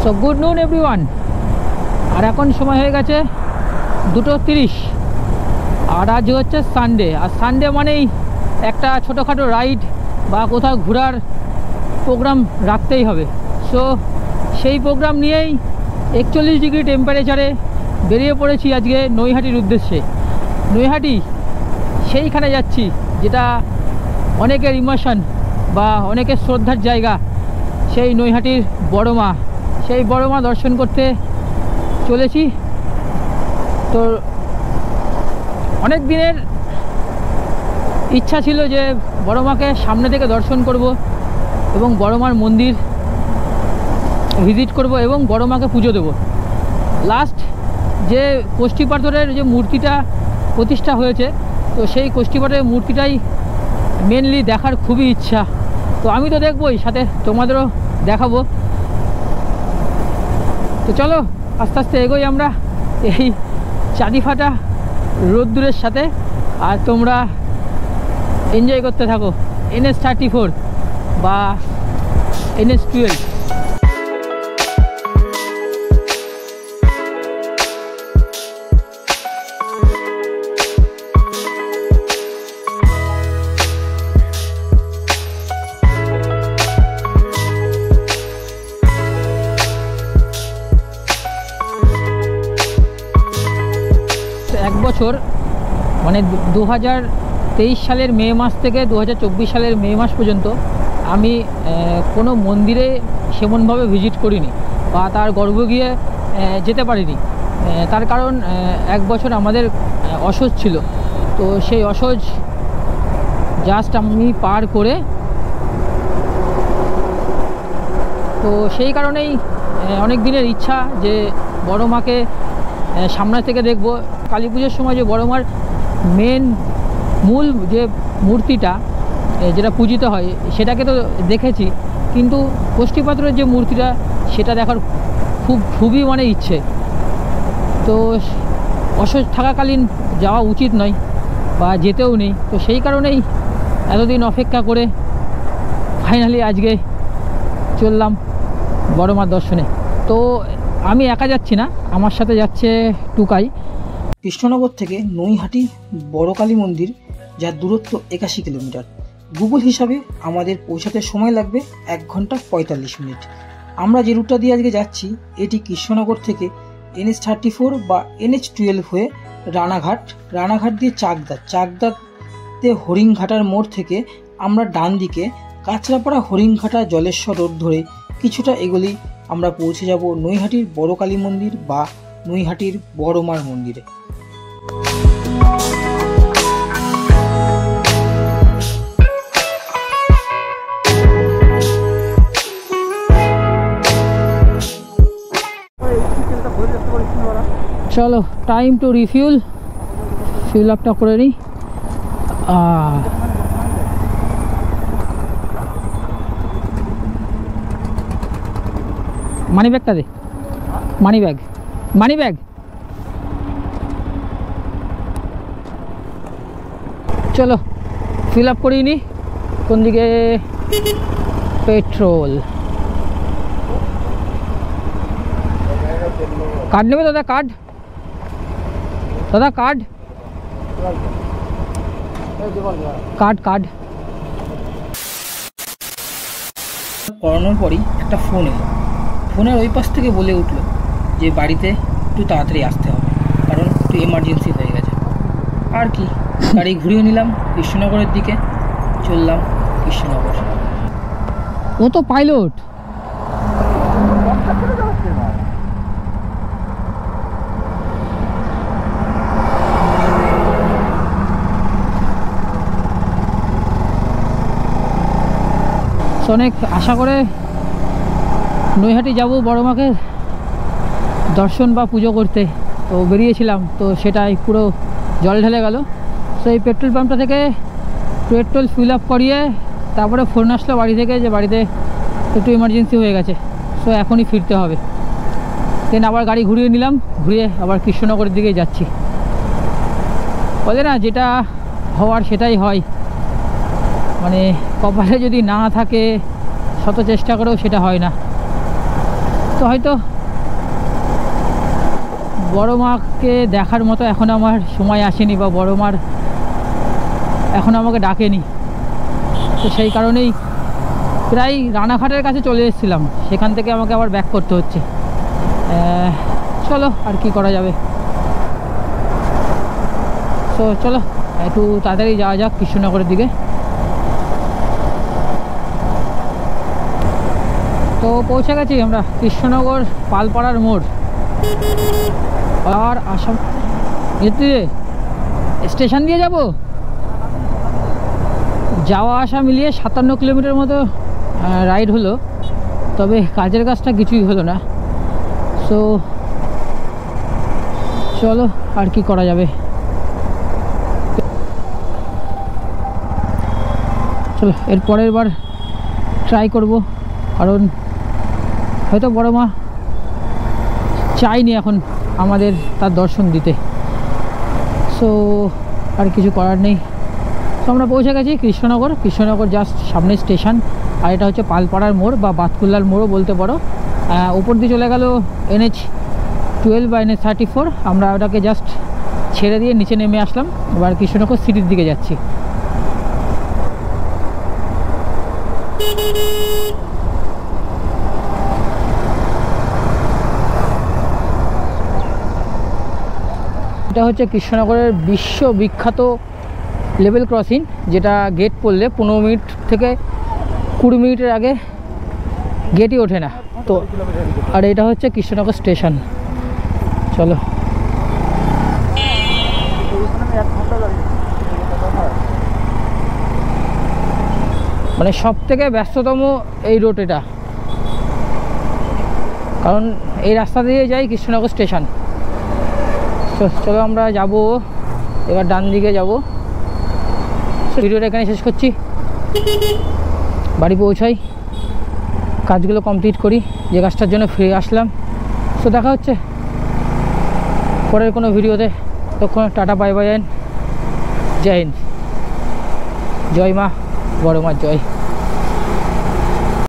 So good noon everyone. আর এখন সময় হয়ে গেছে 2:30, আর আজ হচ্ছে সানডে। আর সানডে মানেই একটা ছোটোখাটো রাইড বা কোথাও ঘোরার প্রোগ্রাম রাখতেই হবে। সো সেই প্রোগ্রাম নিয়েই 41 ডিগ্রি টেম্পারেচারে বেরিয়ে পড়েছি আজকে নৈহাটির উদ্দেশ্যে। নৈহাটি সেইখানে যাচ্ছি যেটা অনেকের ইমোশন বা অনেকের শ্রদ্ধার জায়গা, সেই নৈহাটির বড় মা। সেই বড় মা দর্শন করতে চলেছি। তো অনেক দিনের ইচ্ছা ছিল যে বড় মাকে সামনে থেকে দর্শন করব এবং বড় মার মন্দির ভিজিট করব এবং বড় মাকে পুজো দেব। লাস্ট যে কোষ্ঠী পাথরের যে মূর্তিটা প্রতিষ্ঠা হয়েছে, তো সেই কোষ্ঠী পাথরের মূর্তিটাই মেনলি দেখার খুবই ইচ্ছা। তো আমি তো দেখবই, সাথে তোমাদেরও দেখাবো। তো চলো আস্তে আস্তে এগোই আমরা এই চাঁদি ফাটা রোদ্দুরের সাথে, আর তোমরা এনজয় করতে থাকো NH34 বা NH12। এক বছর মানে 2023 সালের মে মাস থেকে 2024 সালের মে মাস পর্যন্ত আমি কোনো মন্দিরে সেমনভাবে ভিজিট করিনি বা তার গর্ভে গিয়ে যেতে পারিনি। তার কারণ এক বছর আমাদের অসহ্য ছিল। তো সেই অসহ্য জাস্ট আমি পার করে, তো সেই কারণেই অনেক দিনের ইচ্ছা যে বড় মাকে সামনে থেকে দেখব। কালী পুজোর সময় যে বড় মার মূল যে মূর্তিটা যেটা পূজিত হয় সেটাকে তো দেখেছি, কিন্তু কোষ্ঠী পাথরের যে মূর্তিটা সেটা দেখার খুবই মানে ইচ্ছে। তো অসহ্য থাকাকালীন যাওয়া উচিত নয় বা যেতেও নেই। তো সেই কারণেই এতদিন অপেক্ষা করে ফাইনালি আজকে চললাম বড় মার দর্শনে। তো আমি একা যাচ্ছি না, আমার সাথে যাচ্ছে টুকাই। কৃষ্ণনগর থেকে নৈহাটি বড় কালী মন্দির, যার দূরত্ব 81 কিলোমিটার। গুগল হিসাবে আমাদের পৌঁছাতে সময় লাগবে 1 ঘন্টা 45 মিনিট। আমরা যে রুটটা দিয়ে আজকে যাচ্ছি এটি কৃষ্ণনগর থেকে NH34 বা NH12 হয়ে রানাঘাট দিয়ে চাকদাতে হরিণঘাটার মোড় থেকে আমরা ডান দিকে কাঁচরাপাড়া হরিণঘাটা জলেশ্বর রোড ধরে কিছুটা এগোলেই আমরা পৌঁছে যাব নৈহাটির বড় কালী মন্দির বা নৈহাটির বড় মার মন্দিরে। চলো টাইম টু রিফিউল আপটা করে নিই। মানি ব্যাগটা দে, মানি ব্যাগ। চলো ফিল আপ করিয়ে নি। কোন দিকে? পেট্রোল। কার্ড নেবে দাদা? কার্ড করানোর পরই একটা ফোন এলো। ফোনের ওই পাশ থেকে বলে উঠলো যে বাড়িতে একটু তাড়াতাড়ি আসতে হবে, কারণ একটু এমার্জেন্সি হয়ে গেছে। আর কি, গাড়ি ঘুরিয়ে নিলাম কৃষ্ণনগরের দিকে, চললাম কৃষ্ণনগর। ও তো পাইলট। অনেক আশা করে নৈহাটি যাব বড় মাকে দর্শন বা পুজো করতে, তো বেরিয়েছিলাম, তো সেটাই পুরো জল ঢেলে গেল। তো এই পেট্রোল পাম্পটা থেকে পেট্রোল ফিল আপ করিয়ে তারপরে ফোন আসলো বাড়ি থেকে যে বাড়িতে একটু ইমার্জেন্সি হয়ে গেছে, সো এখনই ফিরতে হবে। দেন আবার গাড়ি ঘুরিয়ে নিলাম, ঘুরিয়ে আবার কৃষ্ণনগরের দিকেই যাচ্ছি। বলে না যেটা হওয়ার সেটাই হয়, মানে কপালে যদি না থাকে শত চেষ্টা করেও সেটা হয় না। তো হয়তো বড় মাকে দেখার মতো এখন আমার সময় আসেনি, বা বড় মার এখন আমাকে ডাকেনি। তো সেই কারণেই প্রায় রানাঘাটের কাছে চলে এসেছিলাম, সেখান থেকে আমাকে আবার ব্যাক করতে হচ্ছে। চলো আর কি করা যাবে। তো চলো একটু তাড়াতাড়ি যাওয়া যাক কৃষ্ণনগরের দিকে। তো পৌঁছে গেছি আমরা কৃষ্ণনগর পালপাড়ার মোড়। আর আসাম এতে স্টেশন দিয়ে যাব, যাওয়া আসা মিলিয়ে 57 কিলোমিটার মতো রাইড হলো, তবে কাজের কাজটা কিছুই হলো না। সো চলো আর কি করা যাবে। চলো এর পরের বার ট্রাই করব, কারণ হয়তো বড় মা চাইনি এখন আমাদের তার দর্শন দিতে। সো আর কিছু করার নেই। তো আমরা পৌঁছে গেছি কৃষ্ণনগর। কৃষ্ণনগর জাস্ট সামনে স্টেশন, আর এটা হচ্ছে পালপাড়ার মোড় বা বাতকুল্লার মোড়ও বলতে পারো। উপর দিয়ে চলে গেল NH12 বা NH34। আমরা ওটাকে জাস্ট ছেড়ে দিয়ে নিচে নেমে আসলাম। এবার কৃষ্ণনগর সিটির দিকে যাচ্ছি। এটা হচ্ছে কৃষ্ণনগরের বিশ্ববিখ্যাত লেভেল ক্রসিং, যেটা গেট পড়লে 15 মিনিট থেকে 20 মিনিটের আগে গেটই ওঠে না। তো আর এটা হচ্ছে কৃষ্ণনগর স্টেশন। চলো মানে সব থেকে ব্যস্ততম এই রোড এটা, কারণ এই রাস্তা দিয়ে যাই কৃষ্ণনগর স্টেশন। চলো আমরা যাব এবার ডান দিকে যাব। ভিডিওটা এখানে শেষ করছি, বাড়ি পৌঁছাই, কাজগুলো কমপ্লিট করি যে কাজটার জন্য ফিরে আসলাম। তো দেখা হচ্ছে পরের কোনো ভিডিওতে। তখন টাটা বাই বাই, জয় হিন্দ, জয় মা, বড় মা জয়।